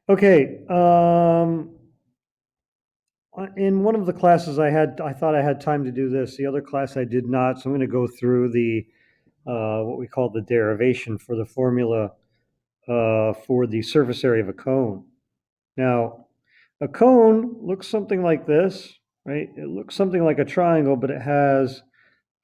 Okay. In one of the classes I thought I had time to do this. The other class I did not. So I'm going to go through the what we call the derivation for the formula for the surface area of a cone. Now, a cone looks something like this, right? It looks something like a triangle, but it has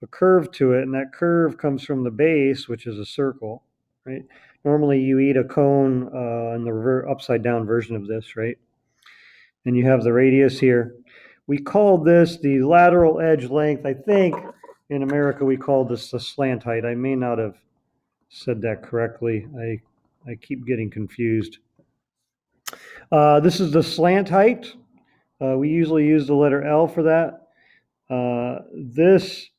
a curve to it, and that curve comes from the base, which is a circle, right? Normally, you eat a cone in the upside down version of this, right? And you have the radius here. We call this the lateral edge length. I think in America we call this the slant height. I may not have said that correctly. I keep getting confused. This is the slant height. We usually use the letter L for that. This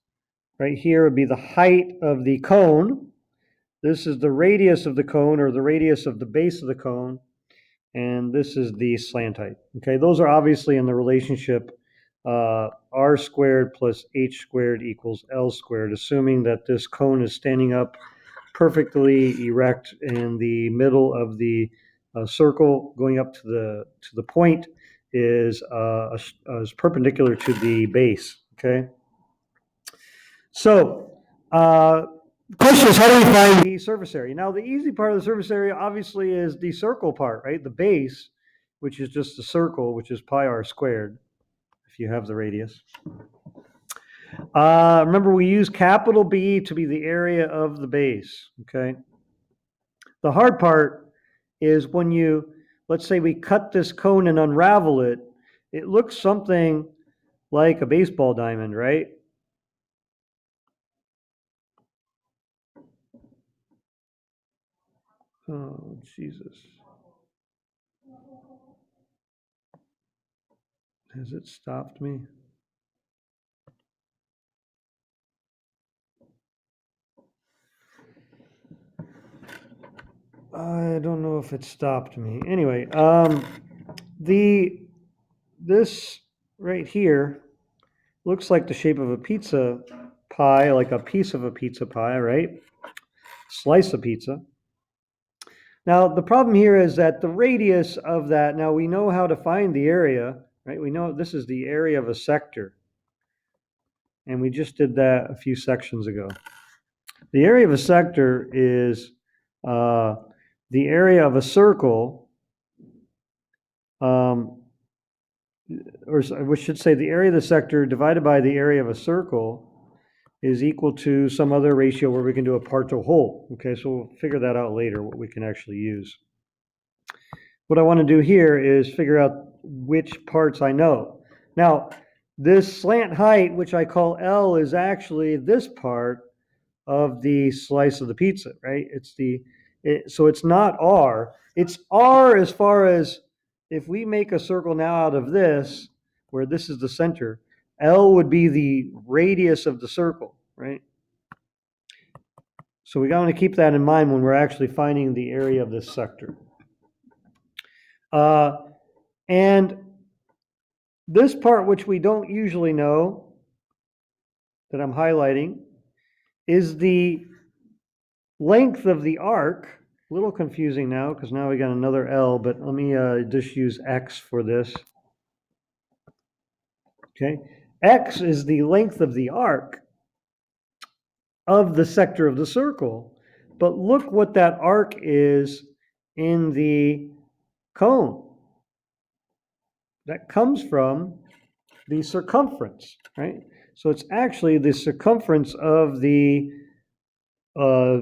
right here would be the height of the cone. This is the radius of the cone, or the radius of the base of the cone. And this is the slant height. Okay, those are obviously in the relationship r squared plus h squared equals L squared, assuming that this cone is standing up perfectly erect in the middle of the circle, going up to the point is perpendicular to the base. Okay, so question is, how do we find the surface area? Now, the easy part of the surface area obviously is the circle part, right? The base, which is just the circle, which is pi r squared, if you have the radius. Remember, we use capital B to be the area of the base, okay? The hard part is when you, let's say we cut this cone and unravel it, it looks something like a baseball diamond, right? Oh, Jesus. Has it stopped me? I don't know if it stopped me. Anyway, this right here looks like the shape of a pizza pie, like a piece of a pizza pie, right? Slice of pizza. Now, the problem here is that the radius of that, now we know how to find the area, right? We know this is the area of a sector. And we just did that a few sections ago. The area of a sector is the area of a circle, or we should say the area of the sector divided by the area of a circle is equal to some other ratio where we can do a part to whole. Okay, so we'll figure that out later, what we can actually use. What I want to do here is figure out which parts I know. Now, this slant height, which I call L, is actually this part of the slice of the pizza, right? So it's not R. It's R as far as if we make a circle now out of this, where this is the center, L would be the radius of the circle, right? So we got to keep that in mind when we're actually finding the area of this sector. And this part, which we don't usually know, that I'm highlighting, is the length of the arc. A little confusing now because now we got another L, but let me just use X for this. Okay, X is the length of the arc of the sector of the circle, but look what that arc is in the cone. That comes from the circumference, right? So it's actually the circumference of the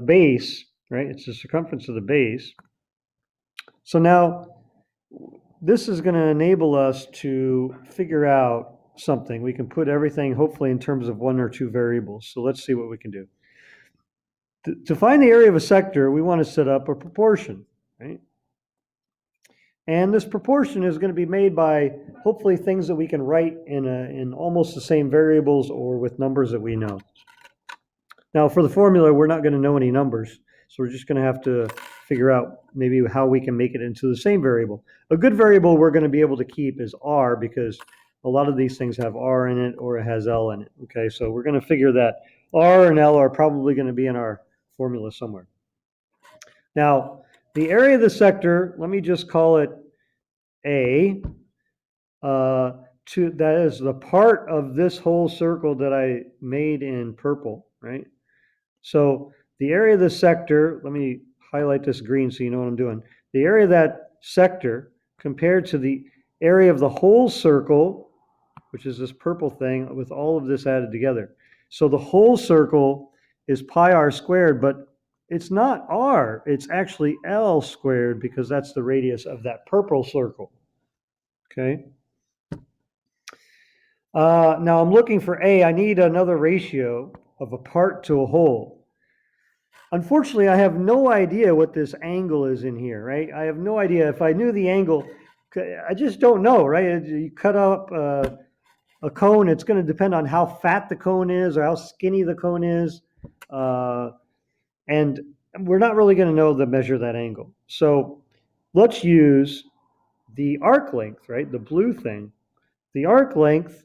base, right? It's the circumference of the base. So now this is going to enable us to figure out something. We can put everything hopefully in terms of one or two variables. So let's see what we can do. To find the area of a sector, we want to set up a proportion, right? And this proportion is going to be made by hopefully things that we can write in almost the same variables or with numbers that we know. Now for the formula, we're not going to know any numbers. So we're just going to have to figure out maybe how we can make it into the same variable. A good variable we're going to be able to keep is R because a lot of these things have R in it or it has L in it. Okay, so we're going to figure that R and L are probably going to be in our formula somewhere. Now, the area of the sector, let me just call it A, that is the part of this whole circle that I made in purple, right? So the area of the sector, let me highlight this green so you know what I'm doing. The area of that sector compared to the area of the whole circle, which is this purple thing with all of this added together. So the whole circle is pi r squared, but it's not r, it's actually L squared because that's the radius of that purple circle. Okay. Now I'm looking for A. I need another ratio of a part to a whole. Unfortunately, I have no idea what this angle is in here, right? I have no idea. If I knew the angle, I just don't know, right? You cut up a cone, it's going to depend on how fat the cone is or how skinny the cone is. And we're not really going to know the measure of that angle. So let's use the arc length, right? The blue thing. The arc length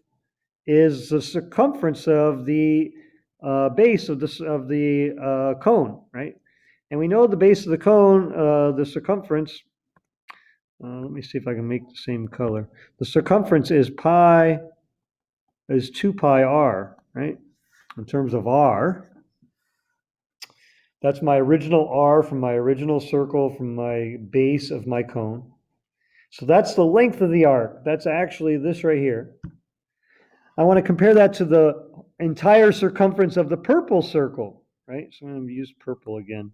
is the circumference of the base of the cone, right? And we know the base of the cone, the circumference. Let me see if I can make the same color. The circumference is 2 pi r, right? In terms of r, that's my original r from my original circle from my base of my cone. So that's the length of the arc. That's actually this right here. I want to compare that to the entire circumference of the purple circle, right? So I'm going to use purple again.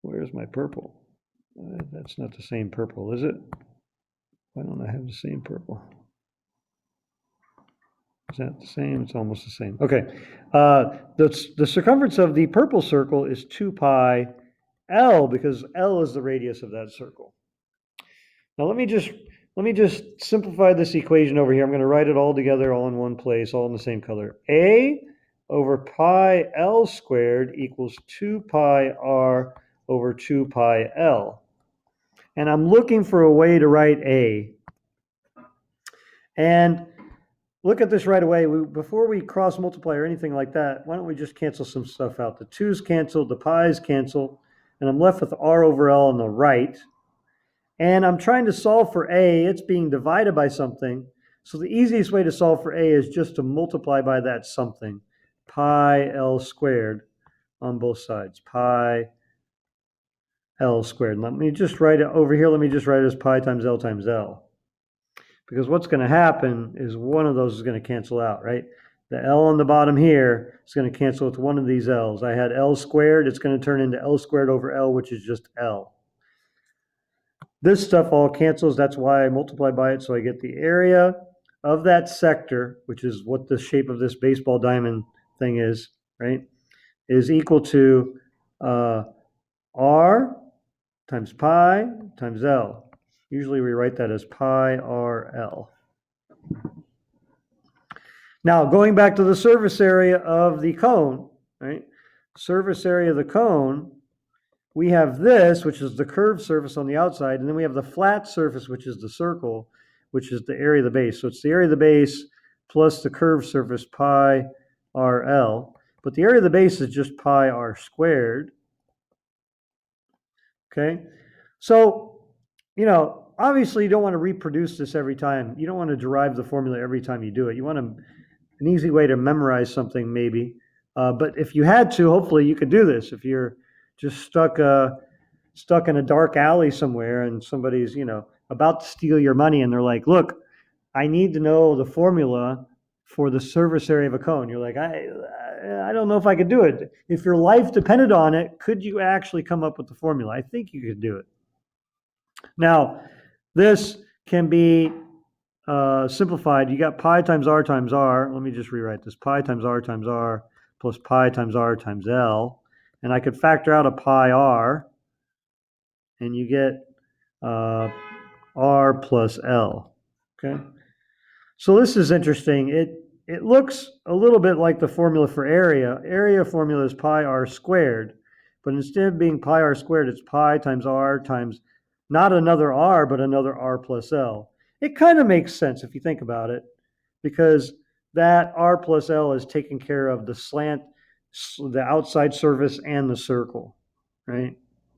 Where's my purple? That's not the same purple, is it? Why don't I have the same purple? Is that the same? It's almost the same. Okay. The circumference of the purple circle is 2 pi L because L is the radius of that circle. Now let me just simplify this equation over here. I'm going to write it all together, all in one place, all in the same color. A over pi L squared equals 2 pi r over 2 pi L. And I'm looking for a way to write A. And look at this right away. Before we cross multiply or anything like that, why don't we just cancel some stuff out? The 2's cancel, the pi's cancel, and I'm left with r over L on the right. And I'm trying to solve for A. It's being divided by something. So the easiest way to solve for A is just to multiply by that something. Pi L squared on both sides. Pi L squared. Let me just write it over here. Let me just write it as pi times L times L. Because what's going to happen is one of those is going to cancel out, right? The L on the bottom here is going to cancel with one of these L's. I had L squared. It's going to turn into L squared over L, which is just L. This stuff all cancels. That's why I multiply by it. So I get the area of that sector, which is what the shape of this baseball diamond thing is, right, is equal to R times pi times L. Usually we write that as pi r L. Now, going back to the surface area of the cone, right? Surface area of the cone, we have this, which is the curved surface on the outside, and then we have the flat surface, which is the circle, which is the area of the base. So it's the area of the base plus the curved surface, pi r L. But the area of the base is just pi r squared. Okay? So, obviously you don't want to reproduce this every time. You don't want to derive the formula every time you do it. You want an easy way to memorize something maybe. But if you had to, hopefully you could do this. If you're just stuck in a dark alley somewhere and somebody's, about to steal your money and they're like, look, I need to know the formula for the surface area of a cone. You're like, I don't know if I could do it. If your life depended on it, could you actually come up with the formula? I think you could do it. Now, this can be simplified. You got pi times r times r. Let me just rewrite this. Pi times r plus pi times r times L. And I could factor out a pi r, and you get r plus L. Okay? So this is interesting. It looks a little bit like the formula for area. Area formula is pi r squared. But instead of being pi r squared, it's pi times r times not another r, but another r plus L. It kind of makes sense if you think about it, because that r plus L is taking care of the slant, the outside surface, and the circle, right?